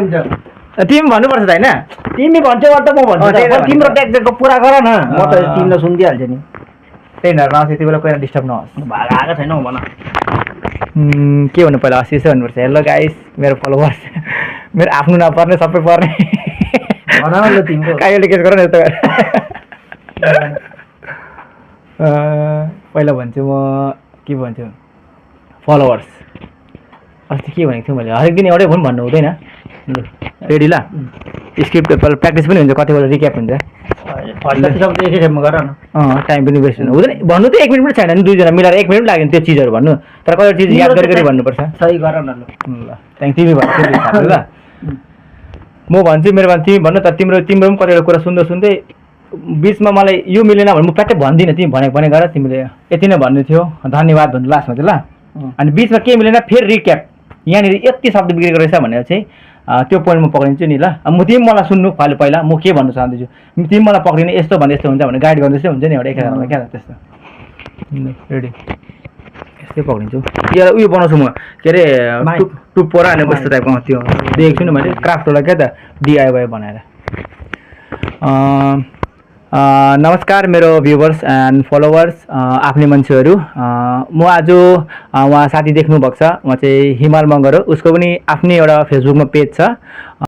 भन्छ तिमी भन्नुपर्छ त होइन तिमी भन्छौ त म भन्छु तिम्रो ट्याक्टको पुरा गर न म त तिमीलाई सुनिदिइहाल्छु नि त्यही भएर नआउँछ यति बेला कोही डिस्टर्ब नहोस् भाग आएको छैन भन के भन्नु पहिला अस्ति यसो भन्नुपर्छ हेलो गाइस मेरो फलोवर्स मेरो आफ्नो नपर्ने सबै पर्ने भन ल तिम्रो काइले केस गर न यस्तो पहिला भन्छु म के भन्छु फलोवर्स अस्ति के भनेको थिएँ मैले हरेक दिन एउटै फोन भन्नु हुँदैन रेडी ल स्क्रिप्ट प्र्याक्टिस पनि हुन्छ कतिवटा रिक्याप हुन्छ टाइम पनि वेस्ट हुँदैन भन्नु त 1 मिनट पनि छैन नि दुईजना मिलाएर 1 मिनट लाग्यो त्यो चिजहरू भन्नु तर कतिवटा चिज याद गरी भन्नुपर्छ सही गर न ल त्यहाँदेखि तिमी भन्नु ल म भन्छु मेरो भन्छु तिमी भन्नु त तिम्रो पनि कतिवटा कुरा सुन्दै बिचमा मलाई यो मिलेन भने म प्याट्टै भन्दिनँ तिमी भने गर तिमीले यति नै भन्नु थियो धन्यवाद भन्नु लास्टमा चाहिँ ल अनि बिचमा के मिलेन फेरि रिक्याप यहाँनिर यति शब्द बिग्रेको रहेछ भनेर चाहिँ त्यो पोइन्ट म पक्रिन्छु नि ल म तिमी मलाई सुन्नु पहिला म के भन्नु चाहन्छु तिमी मलाई पक्रिने यस्तो भने यस्तो हुन्छ भने गाइड गर्दैछ हुन्छ नि एउटा एकजनालाई क्या त्यस्तो रेडी यस्तै पक्रिन्छु यो उयो बनाउँछु म के अरे टुप्पो र अनि कस्तो टाइपको त्यो देखेको छु नि मैले क्राफ्टवाला क्या त डिआइवाई बनाएर नमस्कार मेरो भ्युवर्स एन्ड फलोवर्स आफ्नै मान्छेहरू म आज उहाँ साथी देख्नु भएको छ उहाँ चाहिँ हिमाल मगर हो उसको पनि आफ्नै एउटा फेसबुकमा पेज छ